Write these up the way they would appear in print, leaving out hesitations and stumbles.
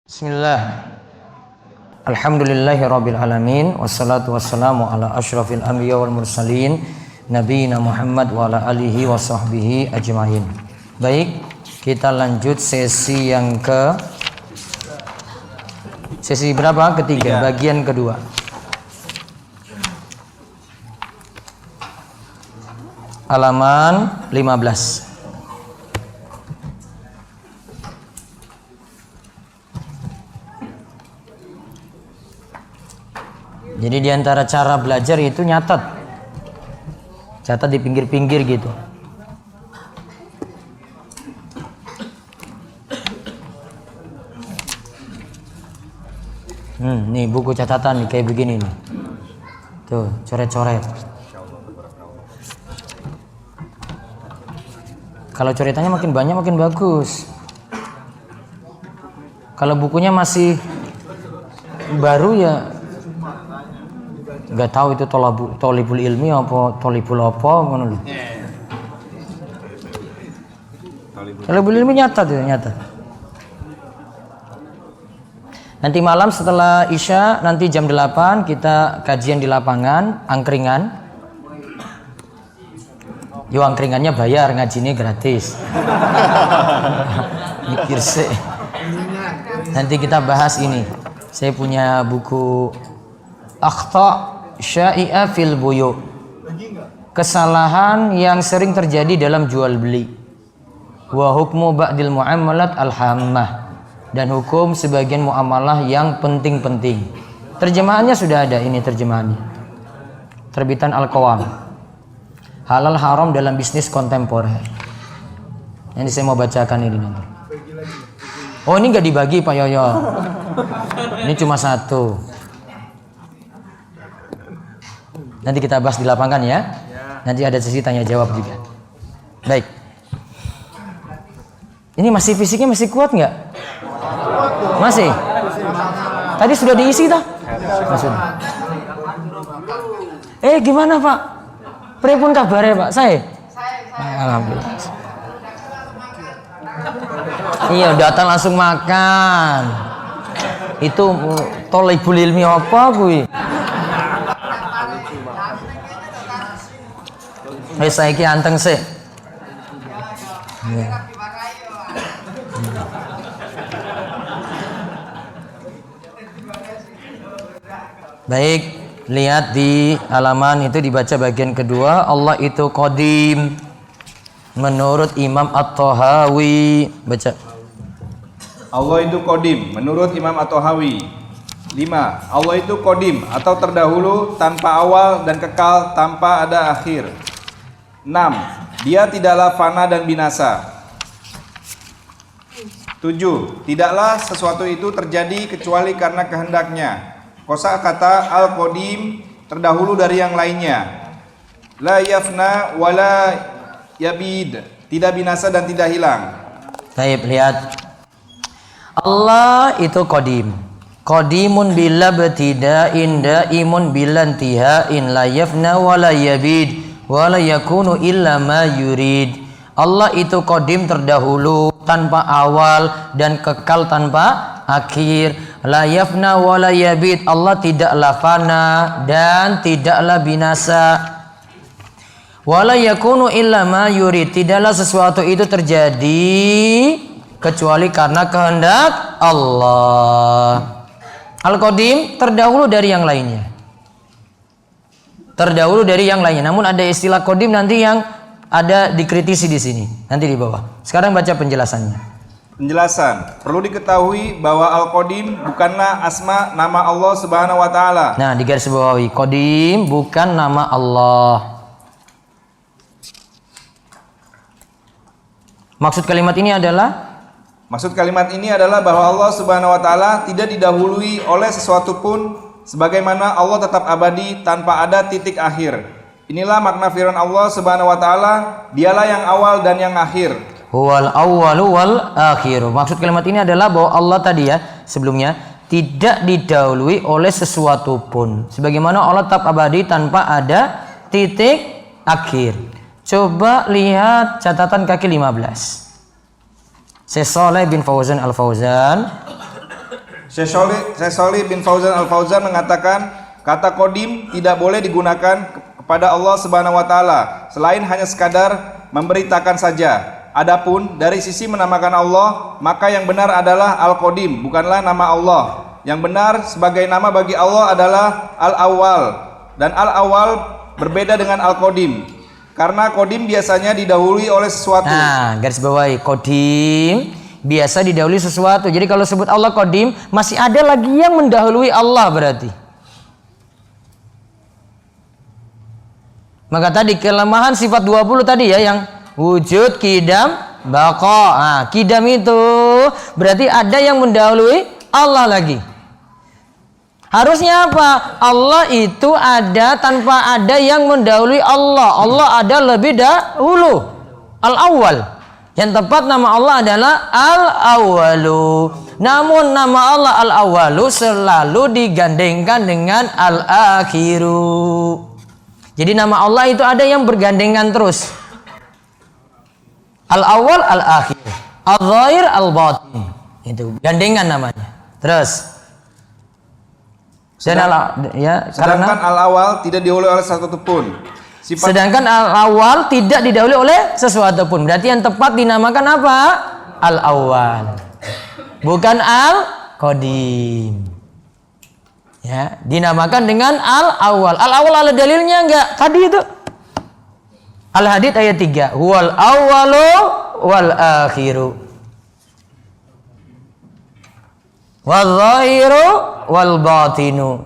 Bismillah. Alhamdulillahirabbil alamin wassalatu wassalamu ala asyrafil anbiya wal mursalin nabiyina Muhammad wa ala alihi wa sahbihi ajmain. Baik, kita lanjut sesi yang sesi berapa? Ketiga, bagian kedua. Halaman 15. Jadi diantara cara belajar itu catat di pinggir-pinggir gitu. Nih buku catatan nih kayak begini nih. Tuh, coret-coret. Kalau coretannya makin banyak makin bagus. Kalau bukunya masih baru ya nggak tahu itu tolibul ilmi apa tolibul apa ngono lho. Tolibul ilmi nyata. Nanti malam setelah Isya nanti jam 8 kita kajian di lapangan angkringan. Yo angkringannya bayar, ngajinya gratis. Mikir sih. Nanti kita bahas ini. Saya punya buku Akhta Syai'a fil buyu. Kesalahan yang sering terjadi dalam jual beli. Wa hukmu ba'dil muamalat al-hammah. Dan hukum sebagian muamalah yang penting-penting. Terjemahannya sudah ada, ini terjemahannya. Terbitan Al-Qawam. Halal haram dalam bisnis kontemporer. Ini saya mau bacakan ini nanti. Oh, ini nggak dibagi Pak Yoyo. Ini cuma satu. Nanti kita bahas di lapangan ya. Nanti ada sesi tanya jawab juga. Baik. Ini masih fisiknya masih kuat nggak? Masih. Tadi sudah diisi dah. Maksudnya. Gimana Pak? Pripun kabarnya Pak? Saya. Alhamdulillah. Iya, datang langsung makan. Itu tolibul ilmi apa kuwi? Wis saiki anteng sih. Baik, lihat di halaman itu dibaca bagian kedua. Allah itu qadim menurut Imam At-Tahawi. Baca. Allah itu qadim menurut Imam At-Tahawi. 5. Allah itu qadim atau terdahulu tanpa awal dan kekal tanpa ada akhir. 6. Dia tidaklah fana dan binasa. 7. Tidaklah sesuatu itu terjadi kecuali karena kehendaknya. Kosakata al-qadim terdahulu dari yang lainnya. La yafna wa la yabid. Tidak binasa dan tidak hilang. Baik, lihat. Allah itu qadim. Qadimun bila btida'in daimun bilantihain la yafna wa la yabid. Wala yakunu illa ma yurid. Allah itu qadim terdahulu tanpa awal dan kekal tanpa akhir. La yafna wa la yabid. Allah tidaklah fana dan tidaklah binasa. Wala yakunu illa ma yurid. Tidaklah sesuatu itu terjadi kecuali karena kehendak Allah. Al-Qadim terdahulu dari yang lainnya. Terdahulu dari yang lainnya. Namun ada istilah qadim nanti yang ada dikritisi di sini. Nanti di bawah. Sekarang baca penjelasannya. Penjelasan. Perlu diketahui bahwa Al-Qadim bukanlah asma nama Allah Subhanahu wa taala. Nah, di garis bawahi, qadim bukan nama Allah. Maksud kalimat ini adalah bahwa Allah Subhanahu wa taala tidak didahului oleh sesuatu pun sebagaimana Allah tetap abadi tanpa ada titik akhir. Inilah makna firman Allah Subhanahu wa taala, Dialah yang awal dan yang akhir. Huwal awwalu wal akhir. Maksud kalimat ini adalah bahwa Allah tadi ya sebelumnya tidak didahului oleh sesuatu pun. Sebagaimana Allah tetap abadi tanpa ada titik akhir. Coba lihat catatan kaki 15. Syekh Shalih bin Fauzan Al-Fauzan. Syekh Shalih bin Fauzan Al-Fauzan mengatakan kata qadim tidak boleh digunakan kepada Allah Subhanahu wa taala selain hanya sekadar memberitakan saja. Adapun dari sisi menamakan Allah, maka yang benar adalah Al-Qadim, bukanlah nama Allah. Yang benar sebagai nama bagi Allah adalah Al-Awwal, dan Al-Awwal berbeda dengan Al-Qadim. Karena Qadim biasanya didahului oleh sesuatu. Nah, garis bawahi, Qadim biasa didahului sesuatu. Jadi kalau sebut Allah Qadim, masih ada lagi yang mendahului Allah berarti. Maka tadi kelemahan sifat 20 tadi ya, yang wujud, kidam, baqa. Nah, kidam itu berarti ada yang mendahului Allah lagi. Harusnya apa? Allah itu ada tanpa ada yang mendahului Allah. Allah ada lebih dahulu. Al-Awwal. Yang tepat nama Allah adalah Al-Awwalu. Namun nama Allah Al-Awwalu selalu digandengkan dengan Al-Akhiru. Jadi nama Allah itu ada yang bergandengan terus. Al-Awwal, Al-Akhir, Al-Zahir, Al-Batin. Itu gandengan namanya. Terus sedangkan Al-Awwal tidak didahului oleh sesuatu pun. Sedangkan Al-Awwal tidak didahului oleh sesuatu pun. Berarti yang tepat dinamakan apa? Al-Awwal. Bukan Al-Qadim. Ya, dinamakan dengan Al-Awwal. Al-Awwal ada dalilnya enggak? Tadi itu Al-Hadid ayat 3. Wal awwalu wal akhiru. Wal zahiru wal batinu.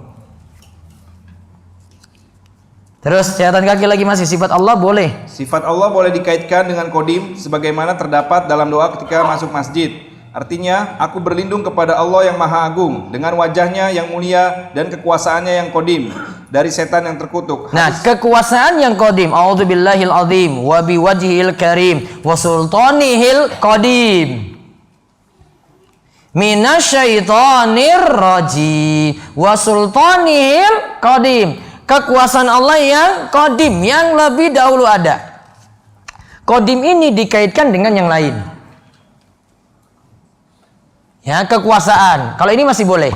Terus catatan kaki lagi masih sifat Allah boleh. Sifat Allah boleh dikaitkan dengan Qadim sebagaimana terdapat dalam doa ketika masuk masjid. Artinya, aku berlindung kepada Allah yang Maha Agung dengan wajahnya yang mulia dan kekuasaannya yang qadim dari setan yang terkutuk. Nah, kekuasaan yang qadim, a'udzubillahil azim wa biwajhihil karim wa sultanihil qadim. Minasyaitonir rajim wa sultanihil qadim. Kekuasaan Allah yang qadim, yang lebih dahulu ada. Qadim ini dikaitkan dengan yang lain. Ya, kekuasaan. Kalau ini masih boleh.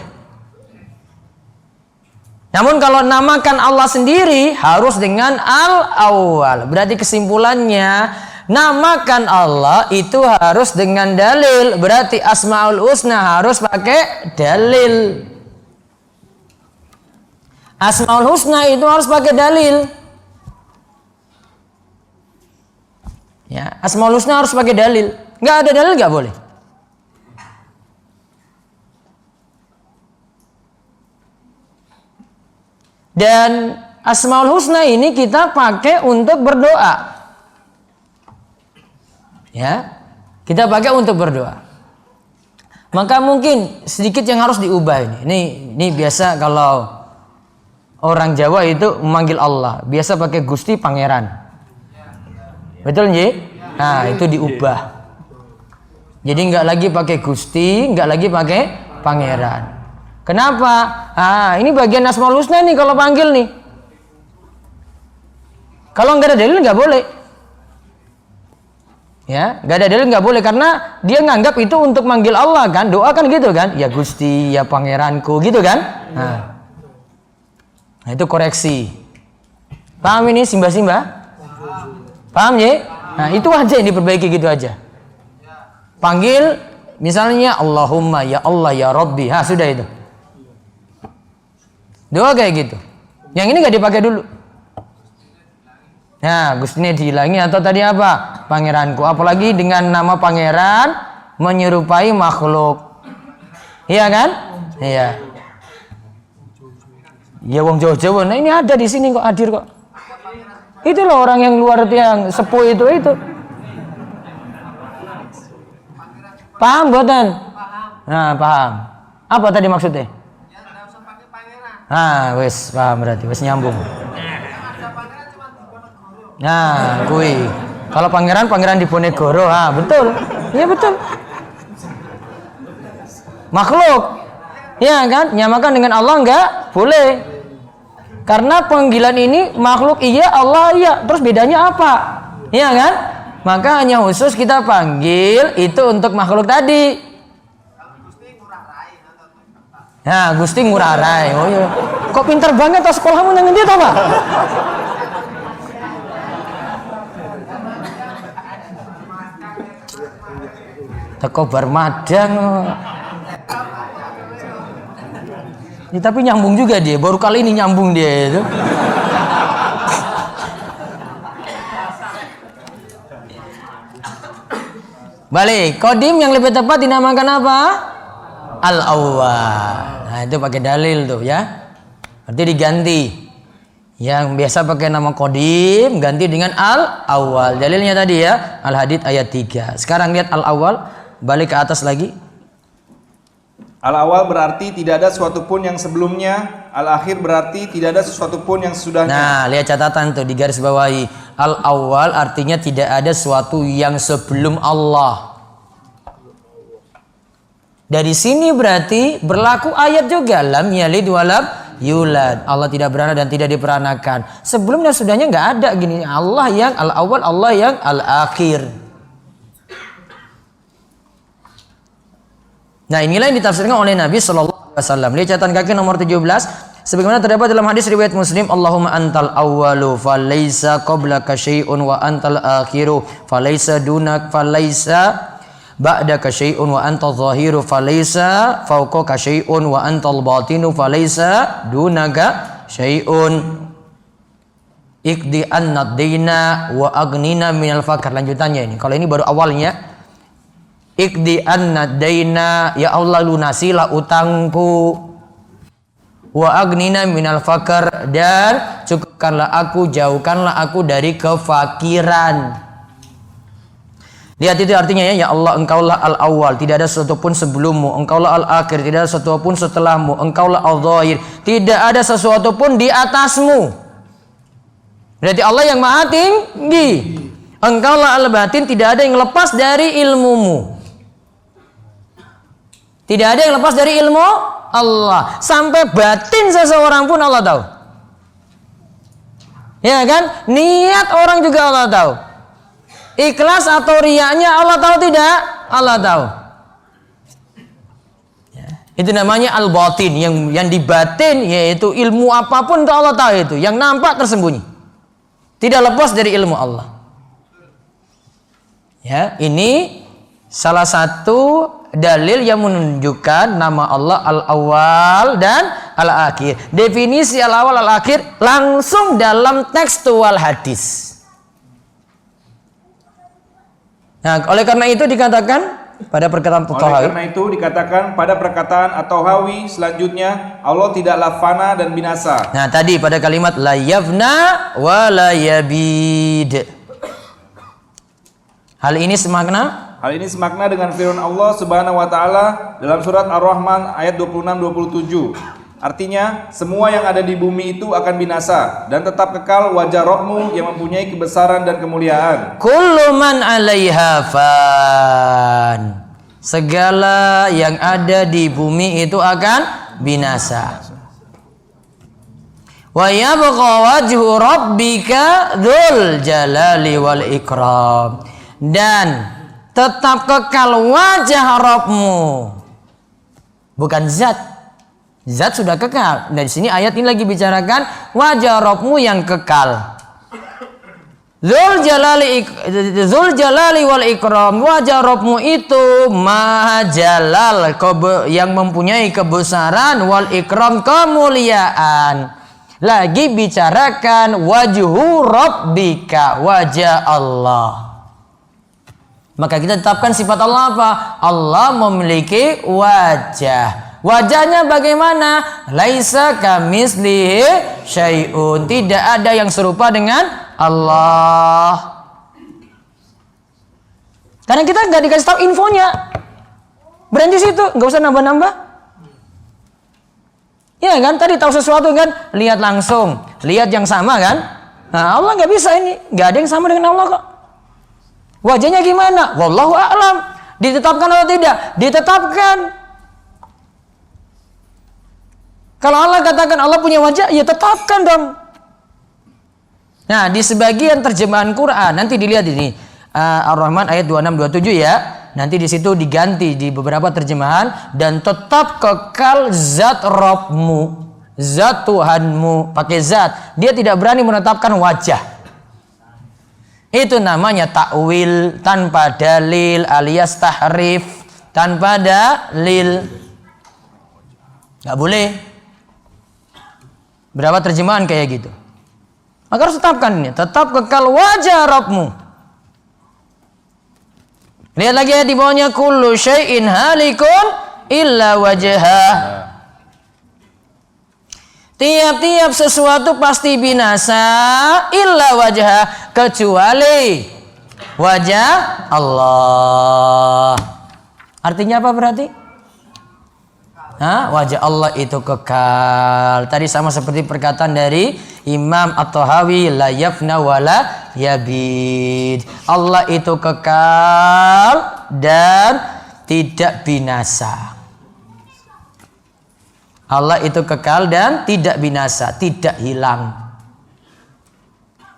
Namun kalau namakan Allah sendiri harus dengan Al-Awwal. Berarti kesimpulannya, namakan Allah itu harus dengan dalil. Berarti Asmaul Husna harus pakai dalil. Asmaul Husna itu harus pakai dalil. Ya, Asmaul Husna harus pakai dalil. Nggak ada dalil nggak boleh. Dan Asmaul Husna ini kita pakai untuk berdoa. Ya, kita pakai untuk berdoa. Maka mungkin sedikit yang harus diubah ini. Ini biasa kalau orang Jawa itu memanggil Allah, biasa pakai Gusti Pangeran. Betul nggih? Nah, itu diubah. Jadi nggak lagi pakai Gusti, nggak lagi pakai Pangeran. Kenapa? Ini bagian Asmaul Husna nih kalau panggil nih. Kalau nggak ada dalil nggak boleh. Ya, nggak ada dalil nggak boleh karena dia nganggap itu untuk manggil Allah kan, doa kan gitu kan? Ya Gusti, ya Pangeranku gitu kan? Nah itu koreksi. Paham ini Simba? Paham ya? Nah itu aja yang diperbaiki gitu aja. Panggil misalnya Allahumma ya Allah ya Rabbi. Sudah itu. Doa kayak gitu. Yang ini nggak dipakai dulu. Nah, Gustinya dihilangi atau tadi apa? Pangeranku. Apalagi dengan nama pangeran menyerupai makhluk. Iya kan? Iya. Ya wong Jawa-Jawa. Nah, ini ada di sini kok hadir kok. Itu loh orang yang luar yang sepuh itu. Paham mboten? Nah, paham. Apa tadi maksudnya? Wes paham berarti, wes nyambung. Nah, kui. Kalau pangeran di Ponegoro, betul. Iya betul. Makhluk, ya kan? Nyamakan dengan Allah enggak boleh. Karena panggilan ini makhluk iya, Allah iya. Terus bedanya apa? Iya kan? Maka hanya khusus kita panggil itu untuk makhluk tadi. Nah, Gusti Ngurah Rai. Oh iya. Kok pinter banget toh sekolahmu nang endi to, Pak? Teko bar madang. Ya, tapi nyambung juga dia. Baru kali ini nyambung dia itu. Balik, kodim yang lebih tepat dinamakan apa? Al-awwal. Nah, itu pakai dalil tuh ya. Berarti diganti. Yang biasa pakai nama kodim ganti dengan al-awwal. Dalilnya tadi ya, Al-Hadid ayat 3. Sekarang lihat al-awwal, balik ke atas lagi. Al-awwal berarti tidak ada sesuatu pun yang sebelumnya. Al-akhir berarti tidak ada sesuatu pun yang sesudahnya. Nah, lihat catatan tuh di garis bawahi. Al-awwal artinya tidak ada sesuatu yang sebelum Allah. Dari sini berarti berlaku ayat juga, lam yalid walam yulad. Allah tidak beranak dan tidak diperanakan. Sebelumnya sudahnya nggak ada gini. Allah yang al-awwal, Allah yang al-akhir. Nah, inilah yang ditafsirkan oleh Nabi sallallahu alaihi wasallam. Lihat catatan kaki nomor 17. Sebagaimana terdapat dalam hadis riwayat Muslim, Allahumma antal awwalu falaysa qablaka syai'un wa antal akhiru falaysa dunak falaysa ba'daka syai'un wa antal zahiru falaysa fawqaka syai'un wa antal batinu falaysa dunaka syai'un ikdi annad dina wa agnina minal fakar. Lanjutannya ini. Kalau ini baru awalnya. Ikdi annad dina, ya Allah lunasilah utangku. Wa agnina minal fakar, dan cukupkanlah aku, jauhkanlah aku dari kefakiran. Lihat itu artinya ya Allah, engkaulah al-awwal, tidak ada sesuatu pun sebelummu. Engkaulah al-akhir, tidak ada sesuatu pun setelahmu. Engkaulah al-zahir, tidak ada sesuatu pun di atasmu. Berarti Allah yang maha tinggi. Engkaulah al-batin, tidak ada yang lepas dari ilmumu. Tidak ada yang lepas dari ilmu Allah. Sampai batin seseorang pun Allah tahu. Ya kan? Niat orang juga Allah tahu. Ikhlas atau riyanya Allah tahu tidak? Allah tahu. Ya. Itu namanya al-batin. Yang di batin yaitu ilmu apapun itu Allah tahu itu. Yang nampak tersembunyi. Tidak lepas dari ilmu Allah. Ya, ini salah satu dalil yang menunjukkan nama Allah al-awwal dan al-akhir. Definisi al-awwal al-akhir langsung dalam tekstual hadis. Nah, oleh karena itu dikatakan pada perkataan Fuqaha. Oleh karena itu dikatakan pada perkataan atau hawi selanjutnya, Allah tidaklah fana dan binasa. Nah, tadi pada kalimat la yafna wa la yabid. Hal ini semakna dengan firman Allah Subhanahu wa taala dalam surat Ar-Rahman ayat 26-27. Artinya, semua yang ada di bumi itu akan binasa dan tetap kekal wajah Rabbmu yang mempunyai kebesaran dan kemuliaan. Kullu man 'alaiha fan. Segala yang ada di bumi itu akan binasa. Wa yabqa wajhu rabbika dzul jalali wal ikram. Dan tetap kekal wajah Rabbmu. Bukan zat. Zat sudah kekal. Dari sini ayat ini lagi bicarakan wajah Rabbmu yang kekal. Dzul jalali wal ikram. Wajah Rabbmu itu maha jalal, yang mempunyai kebesaran, wal ikram, kemuliaan. Lagi bicarakan wajhu rabbika, wajah Allah. Maka kita tetapkan sifat Allah apa? Allah memiliki wajah. Wajahnya bagaimana? Laisa kamislihi syai'un. Tidak ada yang serupa dengan Allah. Karena kita nggak dikasih tahu infonya. Berhenti situ, nggak usah nambah-nambah. Ya kan? Tadi tahu sesuatu kan? Lihat langsung, lihat yang sama kan? Nah, Allah nggak bisa ini, nggak ada yang sama dengan Allah kok. Wajahnya gimana? Wallahu a'lam. Ditetapkan atau tidak? Ditetapkan. Kalau Allah katakan Allah punya wajah, ya tetapkan dong. Nah, di sebagian terjemahan Quran nanti dilihat ini Ar-Rahman ayat 26 27 ya. Nanti di situ diganti di beberapa terjemahan dan tetap kekal zat Rabbmu, zat Tuhanmu, pakai zat. Dia tidak berani menetapkan wajah. Itu namanya takwil tanpa dalil alias tahrif tanpa dalil. Nggak boleh. Berapa terjemahan kayak gitu. Maka harus tetapkan ini, tetap kekal wajah Rabbmu. Lihat lagi ya di bawahnya kullu syai'in halikun illa wajhah. Tiap-tiap sesuatu pasti binasa illa wajhah, kecuali wajah Allah. Artinya apa berarti? Wajah Allah itu kekal. Tadi sama seperti perkataan dari Imam At-Tahawi, la yafna wala yabid. Allah itu kekal dan tidak binasa. Allah itu kekal dan tidak binasa, tidak hilang.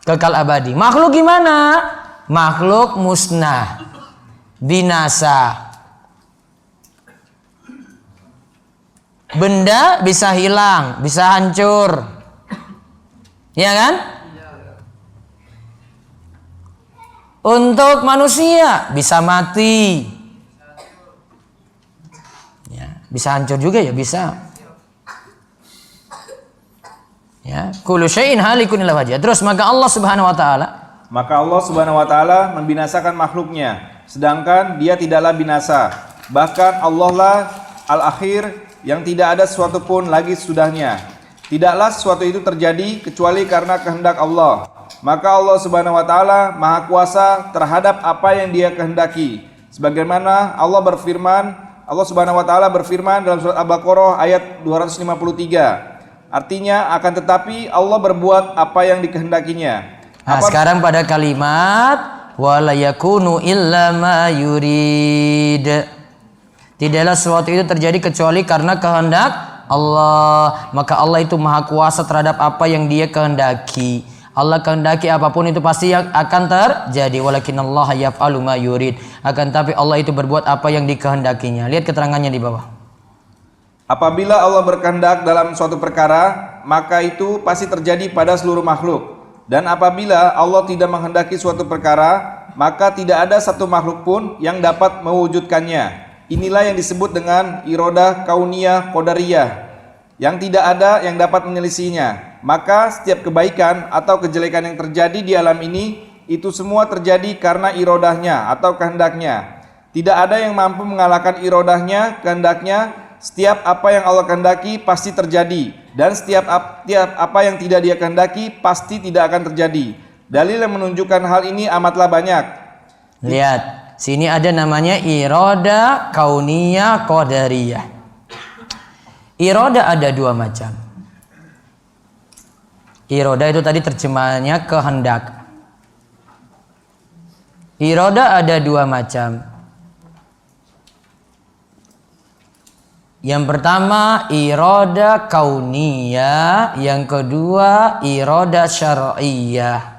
Kekal abadi. Makhluk gimana? Makhluk musnah, binasa. Benda bisa hilang, bisa hancur. Ya kan? Untuk manusia bisa mati. Ya, bisa hancur juga ya, bisa. Ya, kullu syai'in halikun illa wajhah. Terus maka Allah Subhanahu wa taala, maka Allah Subhanahu wa taala membinasakan makhluknya, sedangkan dia tidaklah binasa. Bahkan Allah lah al-akhir, yang tidak ada sesuatu pun lagi sesudahnya. Tidaklah sesuatu itu terjadi kecuali karena kehendak Allah. Maka Allah Subhanahu wa taala Maha Kuasa terhadap apa yang Dia kehendaki. Sebagaimana Allah Subhanahu wa taala berfirman dalam surat Al-Baqarah ayat 253. Artinya akan tetapi Allah berbuat apa yang dikehendakinya. Sekarang pada kalimat wala yakunu illa ma yurid. Tidaklah sesuatu itu terjadi kecuali karena kehendak Allah. Maka Allah itu Maha Kuasa terhadap apa yang Dia kehendaki. Allah kehendaki apapun itu pasti akan terjadi. Walakinallaha yaf'alu ma yurid. Akan tapi Allah itu berbuat apa yang dikehendakinya. Lihat keterangannya di bawah. Apabila Allah berkehendak dalam suatu perkara, maka itu pasti terjadi pada seluruh makhluk. Dan apabila Allah tidak menghendaki suatu perkara, maka tidak ada satu makhluk pun yang dapat mewujudkannya. Inilah yang disebut dengan irodah kauniyah qadariyah, yang tidak ada yang dapat menyelisihinya. Maka setiap kebaikan atau kejelekan yang terjadi di alam ini, itu semua terjadi karena irodahnya atau kehendaknya. Tidak ada yang mampu mengalahkan irodahnya, kehendaknya. Setiap apa yang Allah kehendaki pasti terjadi, dan setiap apa yang tidak Dia kehendaki pasti tidak akan terjadi. Dalil yang menunjukkan hal ini amatlah banyak. Lihat. Sini ada namanya iroda kauniyah qadariyah. Iroda ada dua macam. Iroda itu tadi terjemahannya kehendak. Iroda ada dua macam. Yang pertama iroda kauniyah, yang kedua iroda syar'iyah.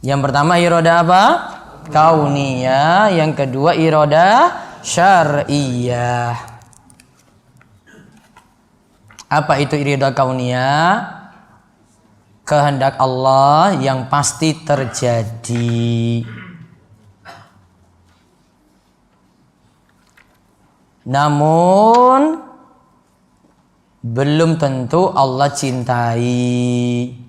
Yang pertama iroda apa? Kauniyah. Yang kedua iroda syar'iyah. Apa itu iroda kauniyah? Kehendak Allah yang pasti terjadi. Namun belum tentu Allah cintai.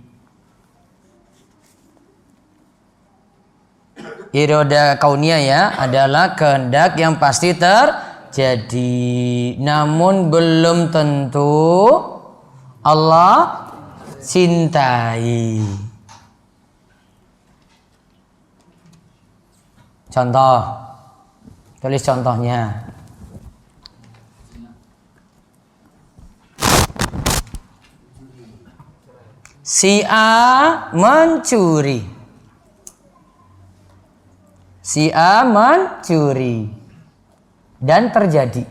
Iroda kauniyah ya adalah kehendak yang pasti terjadi, namun belum tentu Allah cintai. Contoh, tulis contohnya. Si A mencuri. Si A mencuri dan terjadi.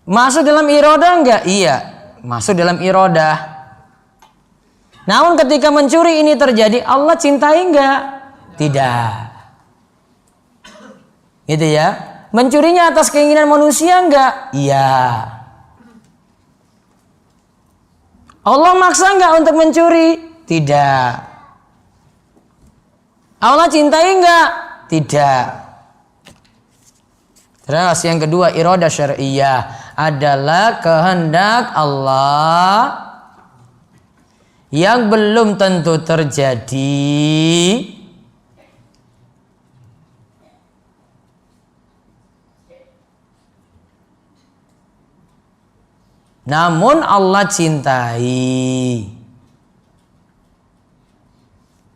Masuk dalam iradah enggak? Iya, masuk dalam iradah. Namun ketika mencuri ini terjadi, Allah cintai enggak? Tidak. Gitu ya. Mencurinya atas keinginan manusia enggak? Iya. Allah maksa enggak untuk mencuri? Tidak. Allah cintai enggak? Tidak. Terus yang kedua, iradah syar'iyah adalah kehendak Allah yang belum tentu terjadi, namun Allah cintai.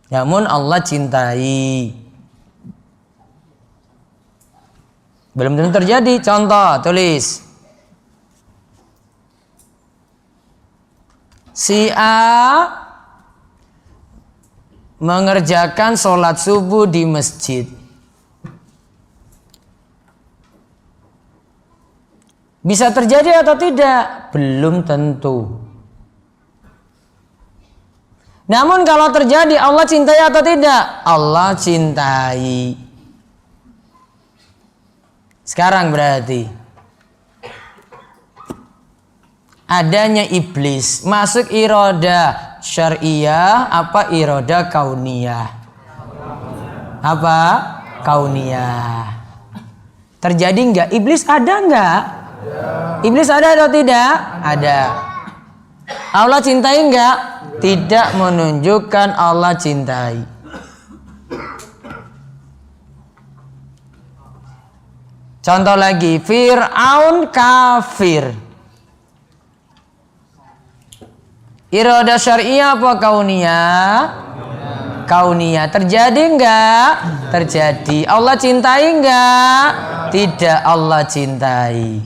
Namun Allah cintai. Belum tentu terjadi. Contoh, tulis. Si A mengerjakan sholat subuh di masjid. Bisa terjadi atau tidak? Belum tentu. Namun kalau terjadi, Allah cintai atau tidak? Allah cintai. Sekarang berarti adanya iblis masuk iradah syariah apa iradah kauniyah? Apa? Kauniyah. Terjadi enggak? Iblis ada enggak? Iblis ada atau tidak? Ada. Allah cintai enggak? Tidak menunjukkan Allah cintai. Contoh lagi, Fir'aun kafir. Iradah syariah apa kauniyah? Kauniyah. Terjadi enggak? Terjadi. Allah cintai enggak? Tidak, Allah cintai.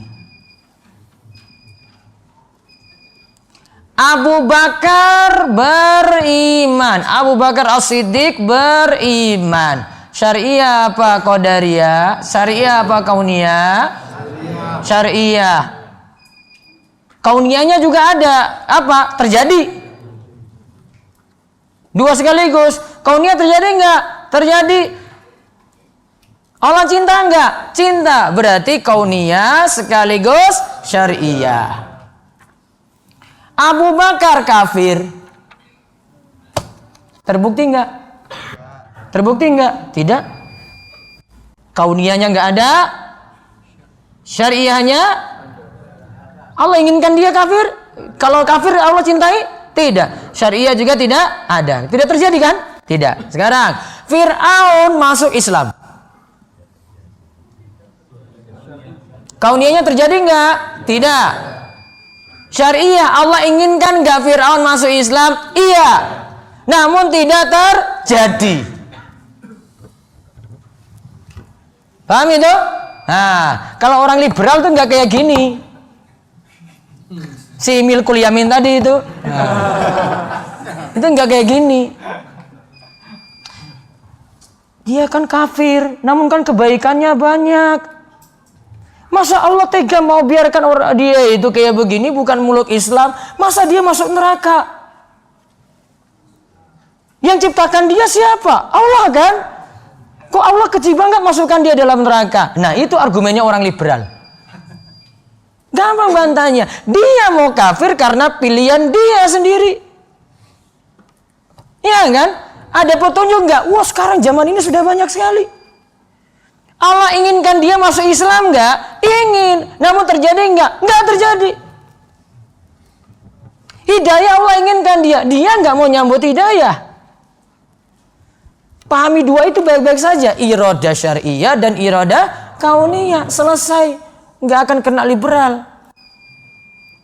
Abu Bakar beriman. Abu Bakar As-Siddiq beriman. Syariah apa qadariyah? Syariah apa kauniyah? Syariah. Kauniyahnya juga ada. Apa? Terjadi. Dua sekaligus. Kauniyah terjadi enggak? Terjadi. Allah cinta enggak? Cinta. Berarti kauniyah sekaligus syariah. Abu Bakar kafir. Terbukti enggak? Terbukti enggak? Tidak. Kauniyahnya enggak ada. Syariahnya Allah inginkan dia kafir. Kalau kafir Allah cintai? Tidak. Syariah juga tidak ada. Tidak terjadi kan? Tidak. Sekarang Fir'aun masuk Islam. Kauniyahnya terjadi enggak? Tidak. Syariah Allah inginkan enggak Fir'aun masuk Islam? Iya. Namun tidak terjadi. Paham itu? Nah, kalau orang liberal tuh nggak kayak gini. Si Milkul Yamin tadi itu, itu nggak kayak gini. Dia kan kafir, namun kan kebaikannya banyak. Masa Allah tega mau biarkan orang dia itu kayak begini, bukan muluk Islam? Masa dia masuk neraka? Yang ciptakan dia siapa? Allah kan? Kok Allah keji banget masukkan dia dalam neraka? Nah itu argumennya orang liberal. Gampang bantahnya. Dia mau kafir karena pilihan dia sendiri. Iya kan? Ada petunjuk enggak? Wah sekarang zaman ini sudah banyak sekali. Allah inginkan dia masuk Islam enggak? Ingin. Namun terjadi enggak? Enggak terjadi. Hidayah Allah inginkan dia. Dia enggak mau nyambut hidayah. Pahami dua itu baik-baik saja. Iradah syariah dan iradah kauniyah. Selesai. Nggak akan kena liberal.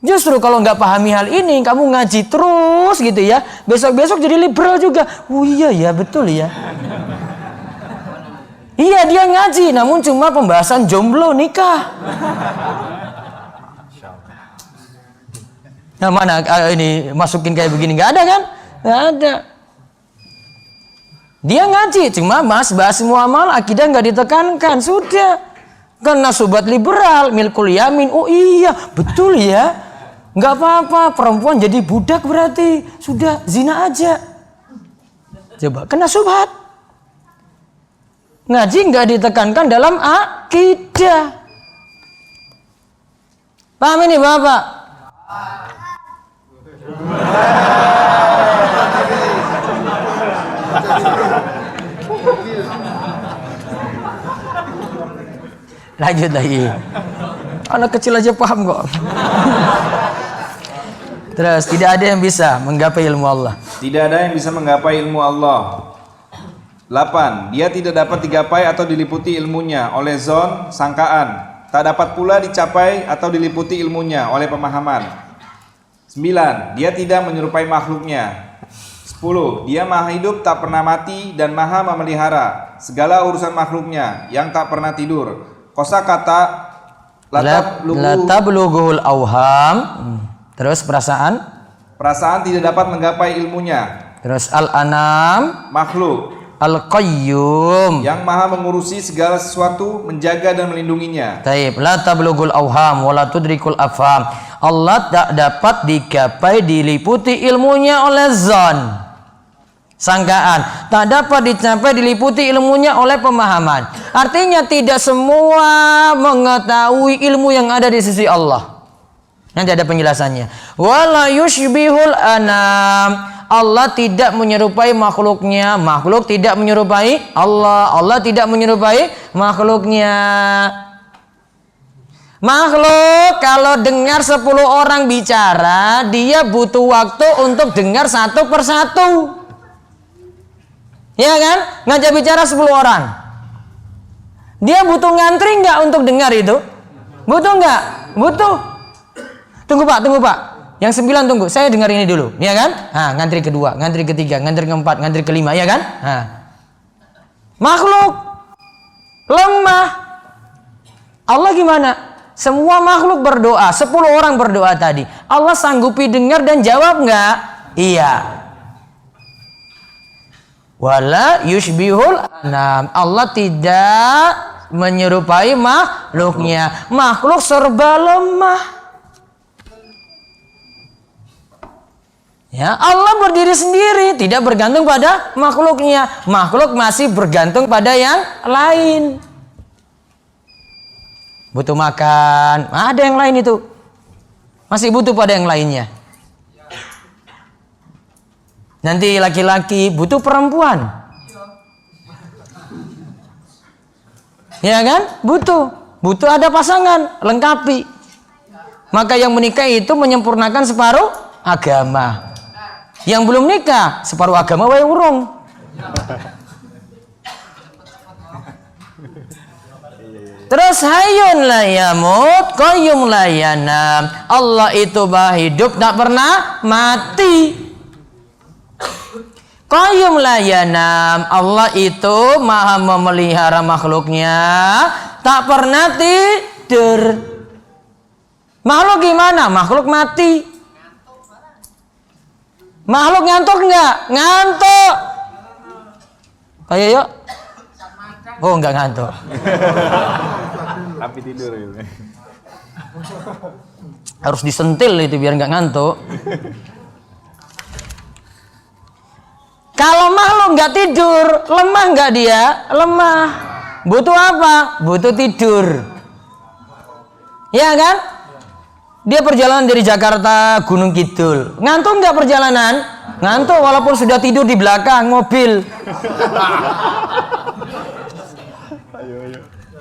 Justru kalau nggak pahami hal ini, kamu ngaji terus gitu ya. Besok-besok jadi liberal juga. Oh iya ya, betul ya. Iya dia ngaji, namun cuma pembahasan jomblo nikah. Nah mana ini masukin kayak begini? Nggak ada kan? Nggak ada. Dia ngaji, cuma bahas muamalah, akidah nggak ditekankan, sudah. Karena sobat liberal, milkul yamin. Oh iya, betul ya. Nggak apa-apa, perempuan jadi budak berarti. Sudah, zina aja. Coba, kena subhat. Ngaji nggak ditekankan dalam akidah. Paham ini Bapak? Lanjut lagi. Anak kecil aja paham kok. Terus tidak ada yang bisa menggapai ilmu Allah. Tidak ada yang bisa menggapai ilmu Allah. 8. Dia tidak dapat digapai atau diliputi ilmunya oleh zon, sangkaan. Tak dapat pula dicapai atau diliputi ilmunya oleh pemahaman. 9. Dia tidak menyerupai makhluknya. 10. Dia maha hidup, tak pernah mati, dan maha memelihara segala urusan makhluknya yang tak pernah tidur. Kosakata latablughul auham. Terus perasaan tidak dapat menggapai ilmunya. Terus al-anam, Makhluk al-qayyum, yang maha mengurusi segala sesuatu, menjaga dan melindunginya. Taib, la tablughul auham wa la tudrikul afham. Allah tak dapat digapai diliputi ilmunya oleh zon, sangkaan. Tak dapat dicapai diliputi ilmunya oleh pemahaman. Artinya tidak semua mengetahui ilmu yang ada di sisi Allah. Nanti ada penjelasannya. Wala yushbihul anam. Allah tidak menyerupai makhluknya, makhluk tidak menyerupai Allah, Allah tidak menyerupai makhluknya. Makhluk kalau dengar 10 orang bicara, dia butuh waktu untuk dengar satu persatu. Ya kan? Ngajak bicara 10 orang. Dia butuh ngantri nggak untuk dengar itu? Butuh nggak? Butuh. Tunggu Pak. Yang 9 tunggu, saya dengar ini dulu, ya kan? Nah, ngantri kedua, ngantri ketiga, ngantri keempat, ngantri kelima, ya kan? Nah. Makhluk lemah. Allah gimana? Semua makhluk berdoa, 10 orang berdoa tadi. Allah sanggupi dengar dan jawab nggak? Iya. Wala yushbihul anam. Allah tidak menyerupai makhluknya. Makhluk serba lemah. Ya, Allah berdiri sendiri, tidak bergantung pada makhluknya. Makhluk masih bergantung pada yang lain. Butuh makan, ada yang lain itu. Masih butuh pada yang lainnya. Nanti laki-laki butuh perempuan. Ya kan? Butuh ada pasangan, lengkapi. Maka yang menikah itu menyempurnakan separuh agama. Yang belum nikah, separuh agama wae urung. Terus hayyun la yamut, qayyum la yanam. Allah itu maha hidup, tak pernah mati. Qayyum la yanam. Allah itu maha memelihara makhluknya, tak pernah tidur. Makhluk gimana? Makhluk mati. Makhluk ngantuk enggak? Ngantuk. Ayo yuk. Oh, enggak ngantuk. Tapi tidur ya. Harus disentil itu biar enggak ngantuk. Kalau makhluk enggak tidur, lemah enggak dia? Lemah. Butuh apa? Butuh tidur. Ya kan? Dia perjalanan dari Jakarta Gunung Kidul. Ngantuk nggak perjalanan? Ngantuk walaupun sudah tidur di belakang mobil.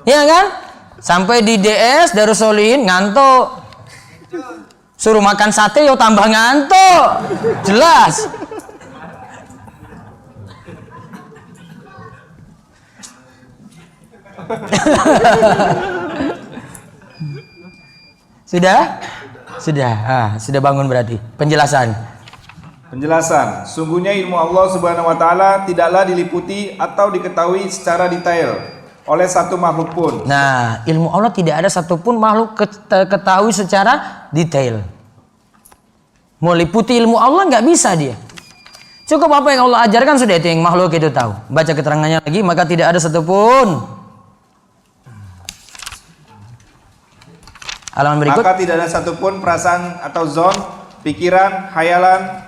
Ya kan? Sampai di DS Darussolin ngantuk. Suruh makan sate yo tambah ngantuk. Jelas. Sudah bangun berarti. Penjelasan. Sungguhnya ilmu Allah Subhanahu wa taala tidaklah diliputi atau diketahui secara detail oleh satu makhluk pun. Nah, ilmu Allah tidak ada satupun makhluk ketahui secara detail. Mau liputi ilmu Allah nggak bisa dia. Cukup apa yang Allah ajarkan sudah, itu yang makhluk itu tahu. Baca keterangannya lagi, maka tidak ada satupun Halaman berikut. Maka tidak ada satupun perasaan atau zon, pikiran, khayalan,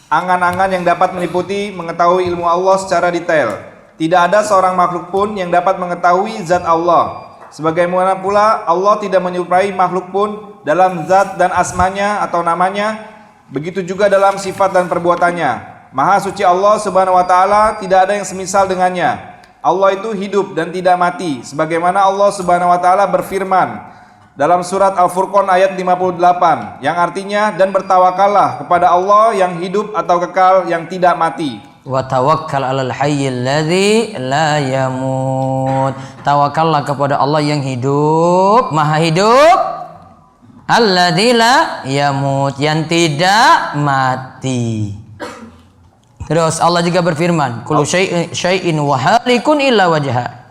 angan-angan yang dapat meliputi mengetahui ilmu Allah secara detail. Tidak ada seorang makhluk pun yang dapat mengetahui zat Allah. Sebagaimana pula Allah tidak menyerupai makhluk pun dalam zat dan asmanya atau namanya, begitu juga dalam sifat dan perbuatannya. Maha suci Allah Subhanahu wa taala, tidak ada yang semisal dengannya. Allah itu hidup dan tidak mati, sebagaimana Allah Subhanahu wa taala berfirman dalam surat Al-Furqan ayat 58 yang artinya, dan bertawakallah kepada Allah yang hidup atau kekal yang tidak mati. Wa tawakkal 'alal hayyil ladzi la yamut. Tawakallah kepada Allah yang hidup, maha hidup, alladzi la yamut, yang tidak mati. Terus Allah juga berfirman, kullu syai'in wa halikun illa wajha.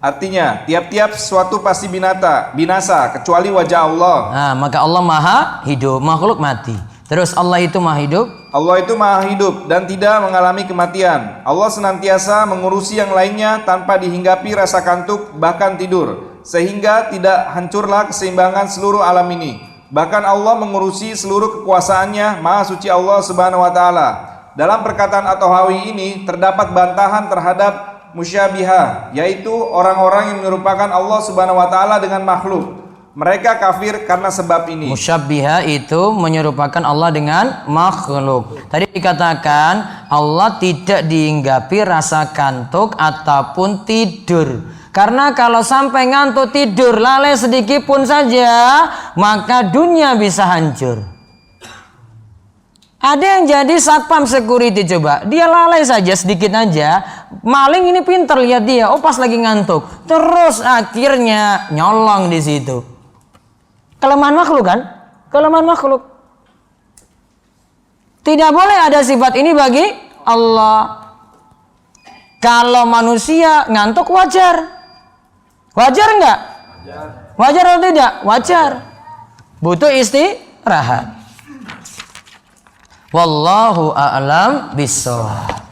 Artinya, tiap-tiap sesuatu pasti binasa kecuali wajah Allah. Nah, maka Allah maha hidup, makhluk mati. Terus Allah itu maha hidup. Allah itu maha hidup dan tidak mengalami kematian. Allah senantiasa mengurusi yang lainnya tanpa dihinggapi rasa kantuk bahkan tidur, sehingga tidak hancurlah keseimbangan seluruh alam ini. Bahkan Allah mengurusi seluruh kekuasaannya. Maha suci Allah Subhanahu wa taala. Dalam perkataan at-Tahawi ini terdapat bantahan terhadap musyabihah, yaitu orang-orang yang menyerupakan Allah Subhanahu wa taala dengan makhluk. Mereka kafir karena sebab ini. Musyabihah itu menyerupakan Allah dengan makhluk. Tadi dikatakan Allah tidak dihinggapi rasa kantuk ataupun tidur. Karena kalau sampai ngantuk tidur lalai sedikit pun saja, maka dunia bisa hancur. Ada yang jadi satpam security, coba dia lalai saja sedikit aja, maling ini pinter, lihat dia, oh pas lagi ngantuk, terus akhirnya nyolong di situ. Kelemahan makhluk kan? Kelemahan makhluk. Tidak boleh ada sifat ini bagi Allah. Kalau manusia ngantuk wajar. Wajar enggak? Wajar atau tidak? Wajar. Butuh istirahat. Wallahu a'lam bishawab.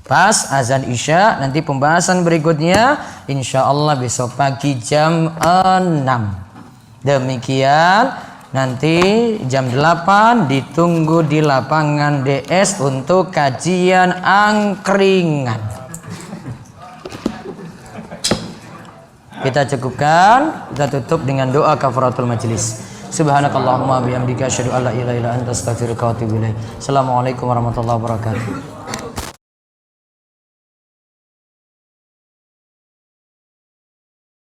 Pas azan Isya, nanti pembahasan berikutnya insyaallah besok pagi jam 6. Demikian, nanti jam 8 ditunggu di lapangan DS untuk kajian angkringan. Kita cukupkan, kita tutup dengan doa kafaratul majelis. Subhanakallahumma bihamdika asyhadu an la ilaha illa anta astaghfiruka wa atubu ilaik. Assalamualaikum warahmatullahi wabarakatuh.